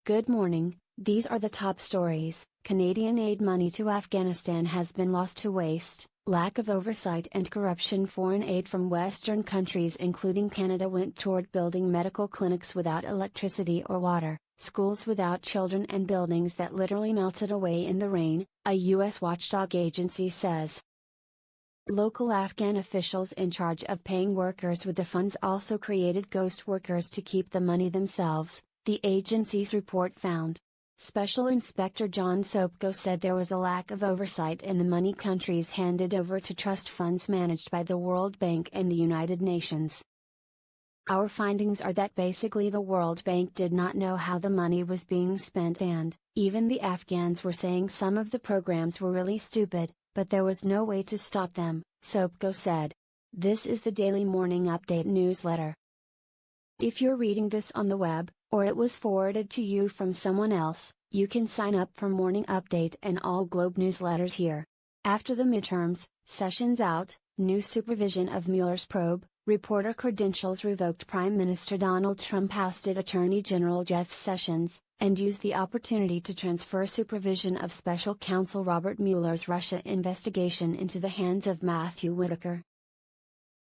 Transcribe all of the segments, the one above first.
Good morning, these are the top stories. Canadian aid money to Afghanistan has been lost to waste, lack of oversight and corruption. Foreign aid from Western countries including Canada went toward building medical clinics without electricity or water, schools without children and buildings that literally melted away in the rain, a U.S. watchdog agency says. Local Afghan officials in charge of paying workers with the funds also created ghost workers to keep the money themselves, the agency's report found. Special Inspector John Sopko said there was a lack of oversight in the money countries handed over to trust funds managed by the World Bank and the United Nations. Our findings are that basically the World Bank did not know how the money was being spent, and even the Afghans were saying some of the programs were really stupid, but there was no way to stop them, Sopko said. This is the Daily Morning Update newsletter. If you're reading this on the web, or it was forwarded to you from someone else, you can sign up for Morning Update and all Globe newsletters here. After the midterms, sessions out, new supervision of Mueller's probe, reporter credentials revoked. Prime Minister Donald Trump ousted Attorney General Jeff Sessions, and used the opportunity to transfer supervision of Special Counsel Robert Mueller's Russia investigation into the hands of Matthew Whitaker.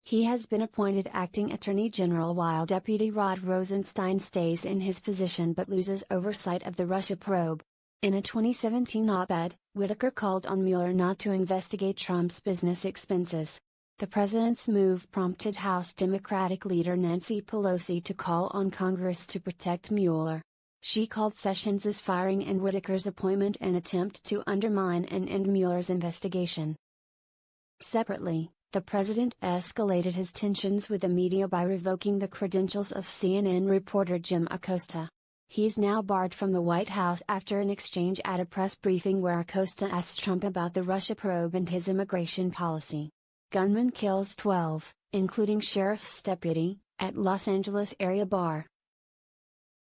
He has been appointed acting Attorney General while Deputy Rod Rosenstein stays in his position but loses oversight of the Russia probe. In a 2017 op-ed, Whitaker called on Mueller not to investigate Trump's business expenses. The president's move prompted House Democratic leader Nancy Pelosi to call on Congress to protect Mueller. She called Sessions' firing and Whitaker's appointment an attempt to undermine and end Mueller's investigation. Separately, the president escalated his tensions with the media by revoking the credentials of CNN reporter Jim Acosta. He's now barred from the White House after an exchange at a press briefing where Acosta asked Trump about the Russia probe and his immigration policy. Gunman kills 12, including sheriff's deputy, at Los Angeles area bar.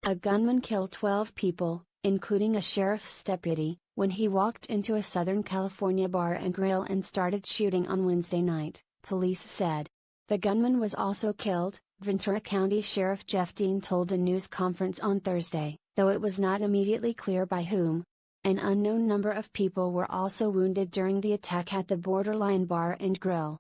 A gunman killed 12 people, including a sheriff's deputy, when he walked into a Southern California bar and grill and started shooting on Wednesday night, police said. The gunman was also killed, Ventura County Sheriff Jeff Dean told a news conference on Thursday, though it was not immediately clear by whom. An unknown number of people were also wounded during the attack at the Borderline Bar and Grill,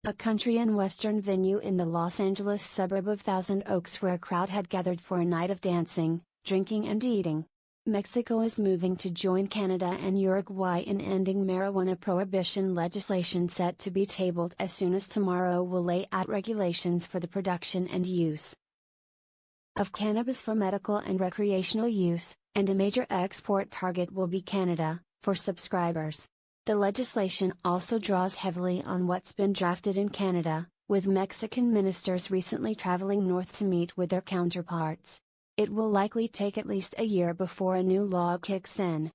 a country and western venue in the Los Angeles suburb of Thousand Oaks where a crowd had gathered for a night of dancing, drinking and eating. Mexico is moving to join Canada and Uruguay in ending marijuana prohibition. Legislation set to be tabled as soon as tomorrow will lay out regulations for the production and use of cannabis for medical and recreational use, and a major export target will be Canada, for subscribers. The legislation also draws heavily on what's been drafted in Canada, with Mexican ministers recently traveling north to meet with their counterparts. It will likely take at least a year before a new law kicks in.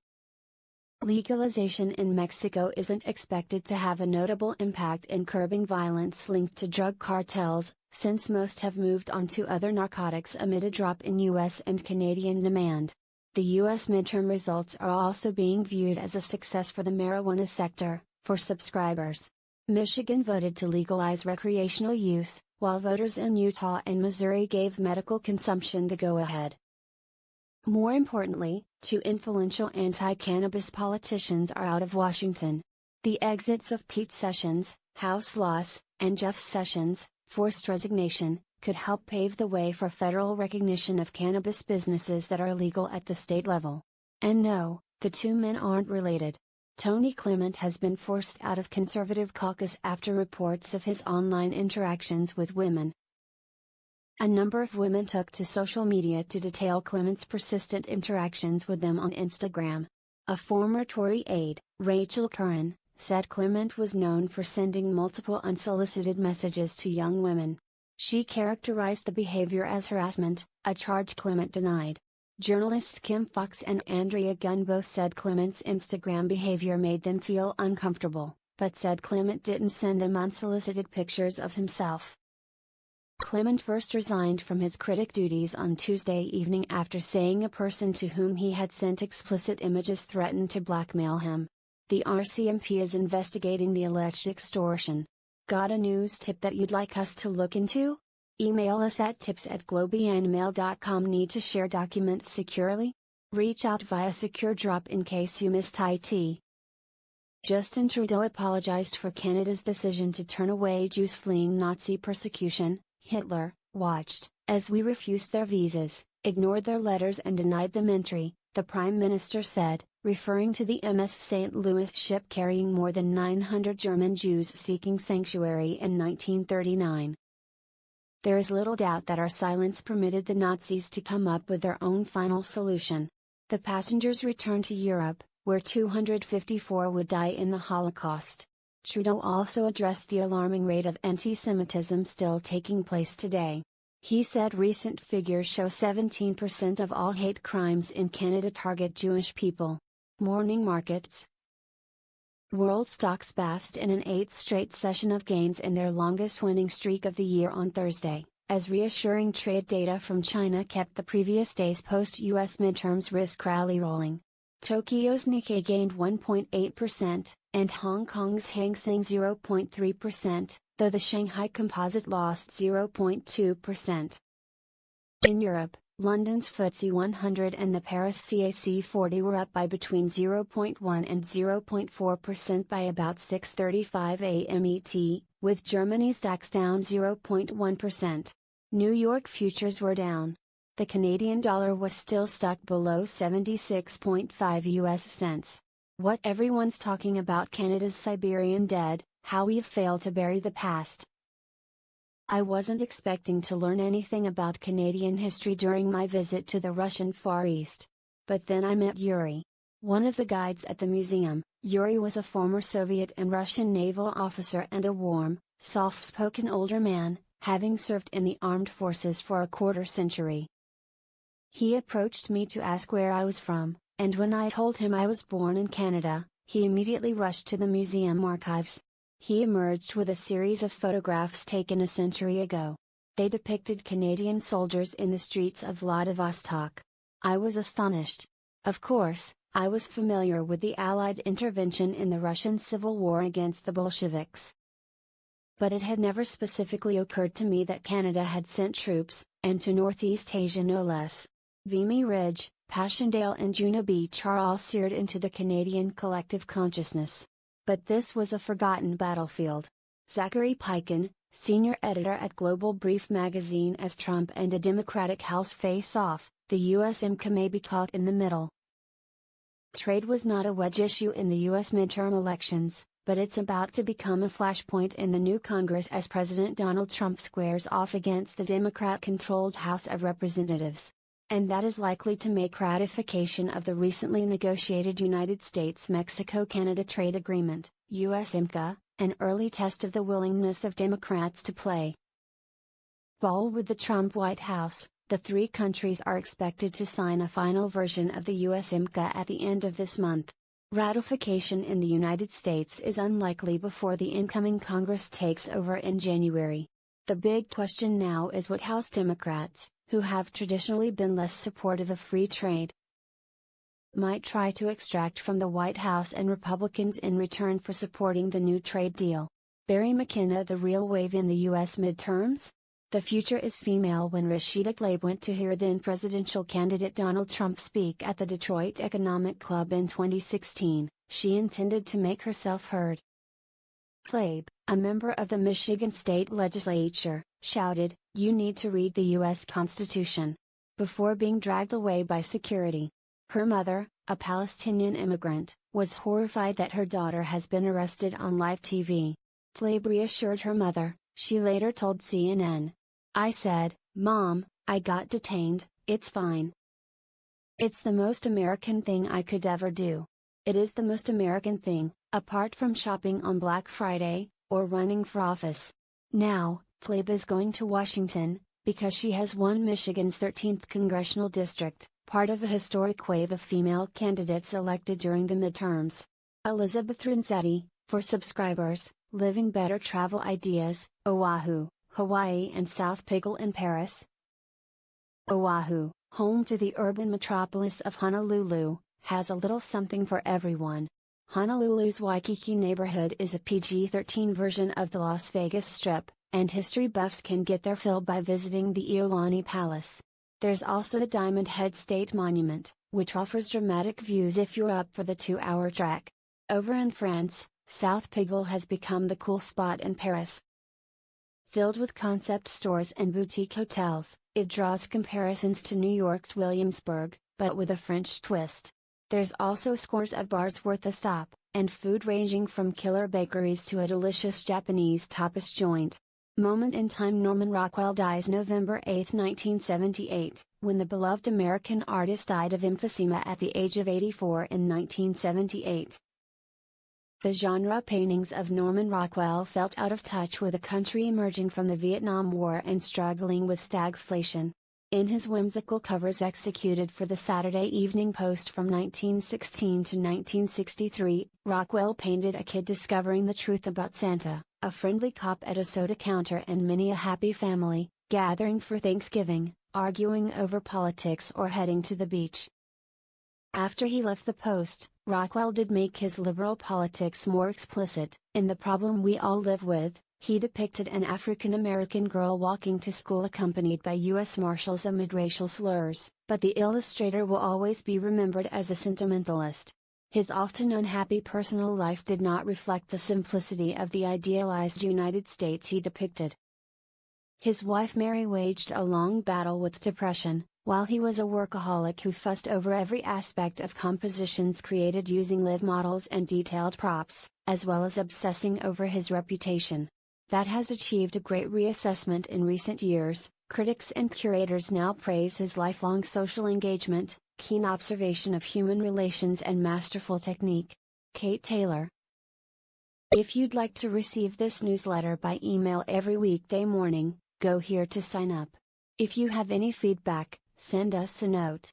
Legalization in Mexico isn't expected to have a notable impact in curbing violence linked to drug cartels, since most have moved on to other narcotics amid a drop in U.S. and Canadian demand. The U.S. midterm results are also being viewed as a success for the marijuana sector, for subscribers. Michigan voted to legalize recreational use, while voters in Utah and Missouri gave medical consumption the go-ahead. More importantly, two influential anti-cannabis politicians are out of Washington. The exits of Pete Sessions, House loss, and Jeff Sessions, forced resignation, could help pave the way for federal recognition of cannabis businesses that are legal at the state level. And no, the two men aren't related. Tony Clement has been forced out of conservative caucus after reports of his online interactions with women. A number of women took to social media to detail Clement's persistent interactions with them on Instagram. A former Tory aide, Rachel Curran, said Clement was known for sending multiple unsolicited messages to young women. She characterized the behavior as harassment, a charge Clement denied. Journalists Kim Fox and Andrea Gunn both said Clement's Instagram behavior made them feel uncomfortable, but said Clement didn't send them unsolicited pictures of himself. Clement first resigned from his critic duties on Tuesday evening after saying a person to whom he had sent explicit images threatened to blackmail him. The RCMP is investigating the alleged extortion. Got a news tip that you'd like us to look into? Email us at tips@globianmail.com. Need to share documents securely? Reach out via secure drop in case you missed it. Justin Trudeau apologized for Canada's decision to turn away Jews fleeing Nazi persecution. Hitler watched as we refused their visas, ignored their letters and denied them entry, the Prime Minister said, referring to the MS St. Louis ship carrying more than 900 German Jews seeking sanctuary in 1939. There is little doubt that our silence permitted the Nazis to come up with their own final solution. The passengers returned to Europe, where 254 would die in the Holocaust. Trudeau also addressed the alarming rate of anti-Semitism still taking place today. He said recent figures show 17% of all hate crimes in Canada target Jewish people. Morning markets. World stocks basked in an 8th straight session of gains in their longest winning streak of the year on Thursday, as reassuring trade data from China kept the previous day's post-US midterms risk rally rolling. Tokyo's Nikkei gained 1.8%, and Hong Kong's Hang Seng 0.3%, though the Shanghai Composite lost 0.2%. In Europe, London's FTSE 100 and the Paris CAC 40 were up by between 0.1 and 0.4% by about 6:35 a.m. ET, with Germany's DAX down 0.1%. New York futures were down. The Canadian dollar was still stuck below 76.5 US cents. What everyone's talking about: Canada's Siberian dead, how we've failed to bury the past. I wasn't expecting to learn anything about Canadian history during my visit to the Russian Far East. But then I met Yuri. One of the guides at the museum. Yuri was a former Soviet and Russian naval officer and a warm, soft-spoken older man, having served in the armed forces for a quarter century. He approached me to ask where I was from, and when I told him I was born in Canada, he immediately rushed to the museum archives. He emerged with a series of photographs taken a century ago. They depicted Canadian soldiers in the streets of Vladivostok. I was astonished. Of course, I was familiar with the Allied intervention in the Russian Civil War against the Bolsheviks. But it had never specifically occurred to me that Canada had sent troops, and to Northeast Asia no less. Vimy Ridge, Passchendaele and Juno Beach are all seared into the Canadian collective consciousness. But this was a forgotten battlefield. Zachary Piken, senior editor at Global Brief magazine: as Trump and a Democratic House face off, the U.S. IMCA may be caught in the middle. Trade was not a wedge issue in the U.S. midterm elections, but it's about to become a flashpoint in the new Congress as President Donald Trump squares off against the Democrat-controlled House of Representatives. And that is likely to make ratification of the recently negotiated United States-Mexico-Canada Trade Agreement, US-IMCA, an early test of the willingness of Democrats to play ball with the Trump White House. The three countries are expected to sign a final version of the US-IMCA at the end of this month. Ratification in the United States is unlikely before the incoming Congress takes over in January. The big question now is what House Democrats, who have traditionally been less supportive of free trade, might try to extract from the White House and Republicans in return for supporting the new trade deal. Barry McKenna the real wave in the U.S. midterms? The future is female. When Rashida Tlaib went to hear then presidential candidate Donald Trump speak at the Detroit Economic Club in 2016, she intended to make herself heard. Tlaib, a member of the Michigan State Legislature, shouted, "You need to read the U.S. Constitution," before being dragged away by security. Her mother, a Palestinian immigrant, was horrified that her daughter has been arrested on live TV. Tlaib reassured her mother, she later told CNN. "I said, Mom, I got detained, it's fine. It's the most American thing I could ever do. It is the most American thing, apart from shopping on Black Friday, or running for office." Now, Tlaib is going to Washington, because she has won Michigan's 13th congressional district, part of a historic wave of female candidates elected during the midterms. Elizabeth Renzetti, for subscribers, Living Better Travel Ideas, Oahu, Hawaii and South Pickle in Paris. Oahu, home to the urban metropolis of Honolulu, has a little something for everyone. Honolulu's Waikiki neighborhood is a PG-13 version of the Las Vegas Strip, and history buffs can get their fill by visiting the Iolani Palace. There's also the Diamond Head State Monument, which offers dramatic views if you're up for the 2-hour trek. Over in France, South Pigalle has become the cool spot in Paris. Filled with concept stores and boutique hotels, it draws comparisons to New York's Williamsburg, but with a French twist. There's also scores of bars worth a stop, and food ranging from killer bakeries to a delicious Japanese tapas joint. Moment in time: Norman Rockwell dies November 8, 1978, when the beloved American artist died of emphysema at the age of 84 in 1978. The genre paintings of Norman Rockwell felt out of touch with a country emerging from the Vietnam War and struggling with stagflation. In his whimsical covers executed for the Saturday Evening Post from 1916 to 1963, Rockwell painted a kid discovering the truth about Santa, a friendly cop at a soda counter, and many a happy family, gathering for Thanksgiving, arguing over politics or heading to the beach. After he left the Post, Rockwell did make his liberal politics more explicit. In The Problem We All Live With, he depicted an African-American girl walking to school accompanied by U.S. Marshals amid racial slurs, but the illustrator will always be remembered as a sentimentalist. His often unhappy personal life did not reflect the simplicity of the idealized United States he depicted. His wife Mary waged a long battle with depression, while he was a workaholic who fussed over every aspect of compositions created using live models and detailed props, as well as obsessing over his reputation. That has achieved a great reassessment in recent years. Critics and curators now praise his lifelong social engagement, keen observation of human relations, and masterful technique. Kate Taylor. If you'd like to receive this newsletter by email every weekday morning, go here to sign up. If you have any feedback, send us a note.